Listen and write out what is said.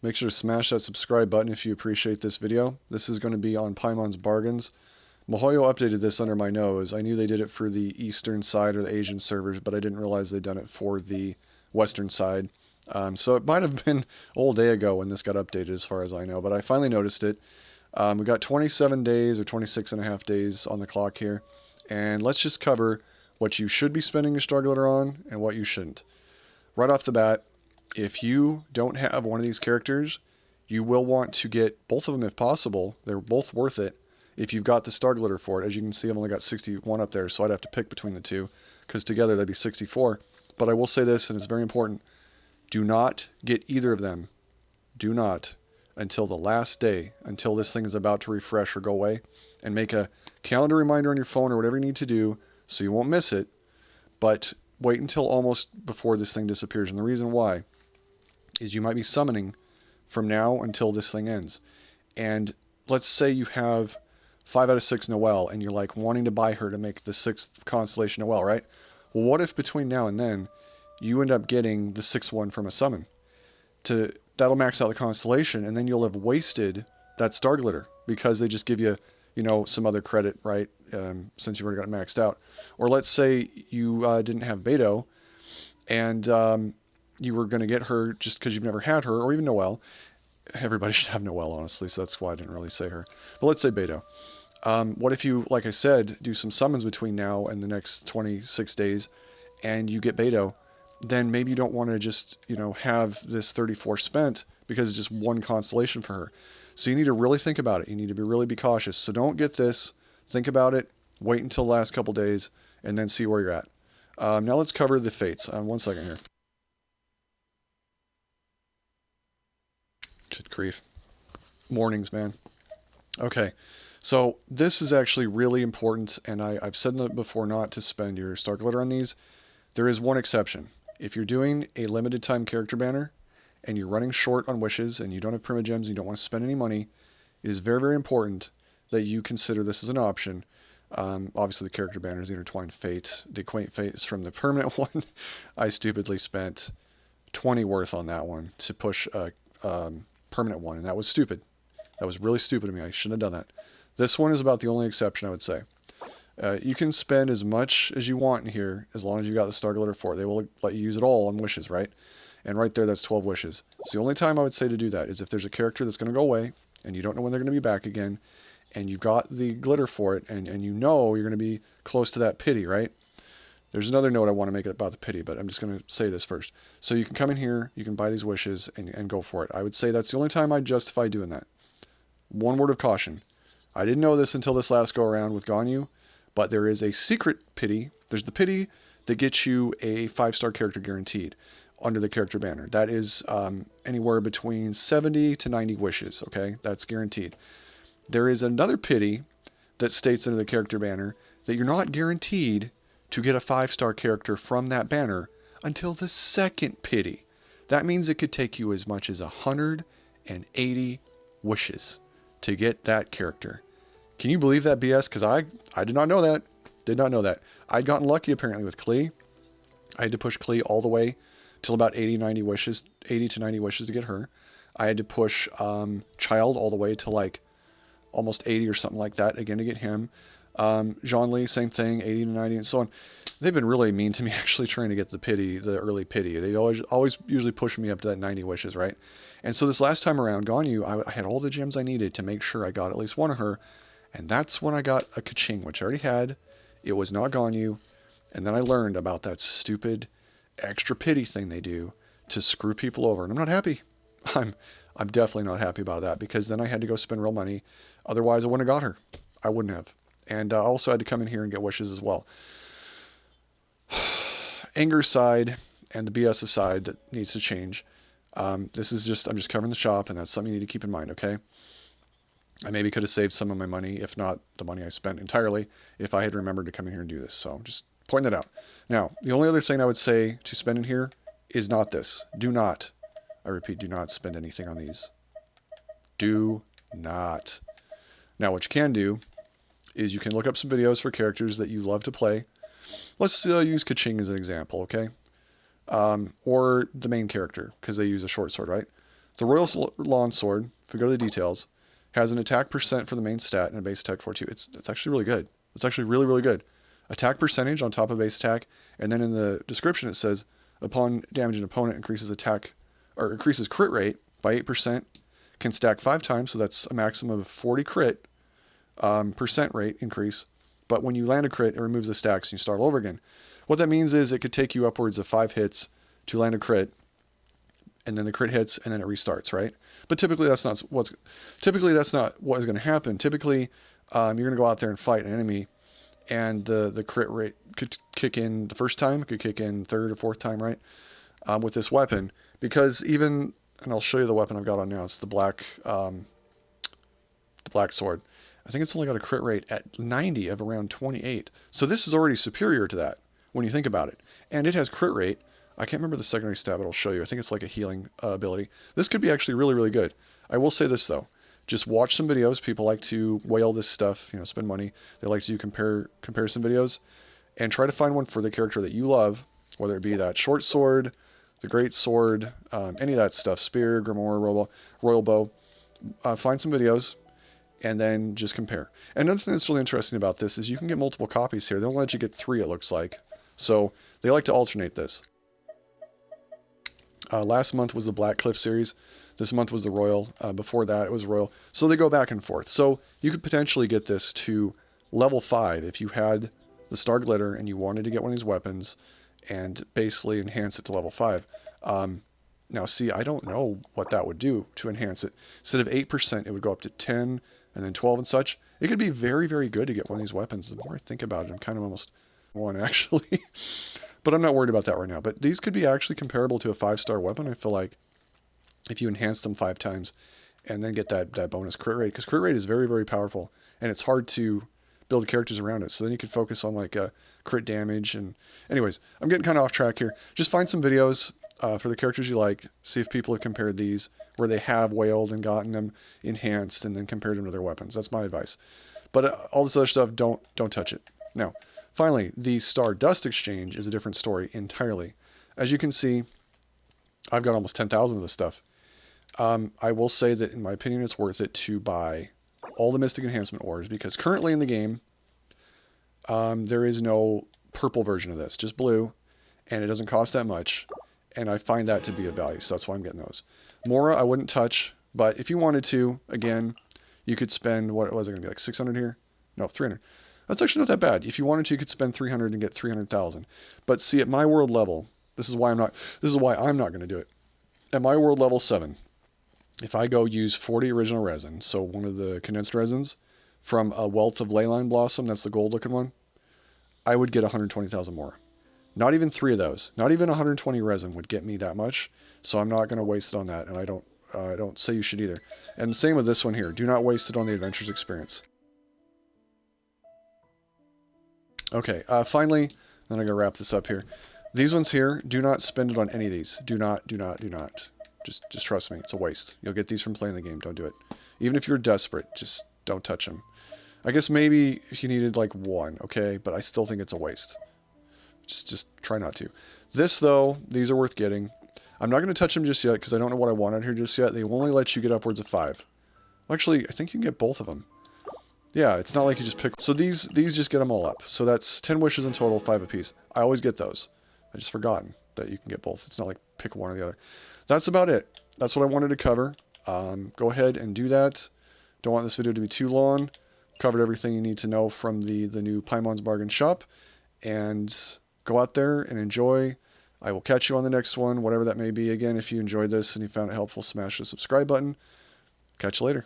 Make sure to smash that subscribe button if you appreciate this video. This is going to be on Paimon's Bargains. MiHoYo updated this under my nose. I knew they did it for the eastern side or the Asian servers, but I didn't realize they'd done it for the western side. So it might have been a whole day ago when this got updated as far as I know, but I finally noticed it. We got 27 days or 26 and a half days on the clock here. And let's just cover what you should be spending your Star Glitter on and what you shouldn't. Right off the bat, if you don't have one of these characters, you will want to get both of them if possible. They're both worth it if you've got the Star Glitter for it. As you can see, I've only got 61 up there, so I'd have to pick between the two, because together that'd be 64. But I will say this, and it's very important, do not get either of them. Do not, until the last day, until this thing is about to refresh or go away, and make a calendar reminder on your phone or whatever you need to do so you won't miss it, but wait until almost before this thing disappears. And the reason why is you might be summoning from now until this thing ends. And let's say you have 5 out of 6 Noelle and you're like wanting to buy her to make the 6th constellation Noelle, right? Well, what if between now and then you end up getting the 6th one from a summon? That'll max out the constellation, and then you'll have wasted that Star Glitter because they just give you, some other credit, right? Since you've already got it maxed out. Or let's say you didn't have Beidou, and you were going to get her just because you've never had her, or even Noelle. Everybody should have Noelle, honestly, so that's why I didn't really say her. But let's say Beidou. What if you, like I said, do some summons between now and the next 26 days, and you get Beidou? Then maybe you don't want to just, have this 34 spent because it's just one constellation for her. So you need to really think about it. You need to really be cautious. So don't get this. Think about it. Wait until the last couple days, and then see where you're at. Now let's cover the fates. One second here. Good grief. Mornings, man. Okay. So this is actually really important, and I've said it before not to spend your Star Glitter on these. There is one exception. If you're doing a limited time character banner and you're running short on wishes and you don't have Primogems and you don't want to spend any money, it is very, very important that you consider this as an option. Obviously, the character banner is the Intertwined Fate. The Quaint Fate is from the permanent one. I stupidly spent 20 worth on that one to push a permanent one, and that was stupid. That was really stupid of me. I shouldn't have done that. This one is about the only exception, I would say. You can spend as much as you want in here as long as you got the Star Glitter for it. They will let you use it all on wishes, right? And right there, that's 12 wishes. So the only time I would say to do that is if there's a character that's going to go away and you don't know when they're going to be back again, and you've got the glitter for it, and you know you're going to be close to that pity, right? There's another note I want to make about the pity, but I'm just going to say this first. So you can come in here, you can buy these wishes, and go for it. I would say that's the only time I'd justify doing that. One word of caution. I didn't know this until this last go around with Ganyu, but there is a secret pity. There's the pity that gets you a 5-star character guaranteed under the character banner. That is anywhere between 70 to 90 wishes, okay? That's guaranteed. There is another pity that states under the character banner that you're not guaranteed to get a 5-star character from that banner until the second pity. That means it could take you as much as 180 wishes to get that character. Can you believe that BS? Because I did not know that. Did not know that. I'd gotten lucky apparently with Klee. I had to push Klee all the way till about 80 to 90 wishes to get her. I had to push Child all the way to like almost 80 or something like that, again, to get him. Zhongli, same thing, 80 to 90 and so on. They've been really mean to me actually trying to get the early pity. They always usually push me up to that 90 wishes, right? And so this last time around, Ganyu, I had all the gems I needed to make sure I got at least one of her. And that's when I got a Kaching, which I already had. It was not Ganyu. And then I learned about that stupid extra pity thing they do to screw people over. And I'm not happy. I'm definitely not happy about that, because then I had to go spend real money. Otherwise, I wouldn't have got her. I wouldn't have. And I also had to come in here and get wishes as well. Anger aside and the BS aside that needs to change. This is just, I'm just covering the shop, and that's something you need to keep in mind, okay? I maybe could have saved some of my money, if not the money I spent entirely, if I had remembered to come in here and do this. So just pointing that out. Now, the only other thing I would say to spend in here is not this. Do not, I repeat, do not spend anything on these. Do not. Now, what you can do is you can look up some videos for characters that you love to play. Let's use Kaching as an example, okay? Or the main character, because they use a short sword, right? The Royal Lawn Sword, if we go to the details, has an attack percent for the main stat and a base attack for 2. It's actually really good. It's actually really, really good. Attack percentage on top of base attack, and then in the description it says, upon damaging an opponent, increases crit rate by 8%, can stack 5 times, so that's a maximum of 40 crit percent rate increase. But when you land a crit, it removes the stacks and you start all over again. What that means is it could take you upwards of 5 hits to land a crit, and then the crit hits, and then it restarts, right? But typically that's not what is going to happen. Typically, you're going to go out there and fight an enemy, and the crit rate could kick in the first time, it could kick in third or fourth time, right? With this weapon, because even, and I'll show you the weapon I've got on now. It's the black sword. I think it's only got a crit rate at 90 of around 28. So this is already superior to that when you think about it. And it has crit rate. I can't remember the secondary stat, but I'll show you. I think it's like a healing ability. This could be actually really, really good. I will say this, though. Just watch some videos. People like to whale this stuff, spend money. They like to do comparison videos. And try to find one for the character that you love, whether it be that short sword, the great sword, any of that stuff, spear, grimoire, royal bow. Find some videos, and then just compare. And another thing that's really interesting about this is you can get multiple copies here. They don't let you get 3, it looks like. So they like to alternate this. Last month was the Black Cliff series. This month was the Royal. Before that, it was Royal. So they go back and forth. So you could potentially get this to level 5 if you had the Star Glitter and you wanted to get one of these weapons and basically enhance it to level 5. Now, see, I don't know what that would do to enhance it. Instead of 8%, it would go up to 10 and then 12 and such. It could be very, very good to get one of these weapons. The more I think about it, I'm kind of almost one, actually. But I'm not worried about that right now. But these could be actually comparable to a 5-star weapon, I feel like, if you enhance them 5 times and then get that bonus crit rate. Because crit rate is very, very powerful, and it's hard to build characters around it. So then you could focus on like crit damage. And anyways, I'm getting kind of off track here. Just find some videos for the characters you like. See if people have compared these where they have whaled and gotten them enhanced and then compared them to their weapons. That's my advice. But all this other stuff, don't touch it. Now, finally, the Stardust Exchange is a different story entirely. As you can see, I've got almost 10,000 of this stuff. I will say that, in my opinion, it's worth it to buy all the Mystic Enhancement Ores, because currently in the game, there is no purple version of this, just blue, and it doesn't cost that much, and I find that to be of value, so that's why I'm getting those. Mora, I wouldn't touch, but if you wanted to, again, you could spend, what was it going to be, like 600 here? No, 300. That's actually not that bad. If you wanted to, you could spend 300 and get 300,000. But see, at my world level, this is why I'm not going to do it. At my world level 7, if I go use 40 original resin, so one of the condensed resins from a Wealth of Leyline Blossom, that's the gold looking one, I would get 120,000 more. Not even 3 of those. Not even 120 resin would get me that much, so I'm not going to waste it on that, and I don't say you should either. And the same with this one here. Do not waste it on the Adventures experience. Okay, finally, then I'm going to wrap this up here. These ones here, do not spend it on any of these. Do not. Just trust me, it's a waste. You'll get these from playing the game, don't do it. Even if you're desperate, just don't touch them. I guess maybe if you needed like 1, okay, but I still think it's a waste. Just try not to. This, though, these are worth getting. I'm not going to touch them just yet because I don't know what I want out here just yet. They will only let you get upwards of 5. Actually, I think you can get both of them. Yeah, it's not like you just pick... So these just get them all up. So that's 10 wishes in total, 5 apiece. I always get those. I just forgotten that you can get both. It's not like pick one or the other. That's about it. That's what I wanted to cover. Go ahead and do that. Don't want this video to be too long. Covered everything you need to know from the new Paimon's Bargain Shop. And go out there and enjoy. I will catch you on the next one, whatever that may be. Again, if you enjoyed this and you found it helpful, smash the subscribe button. Catch you later.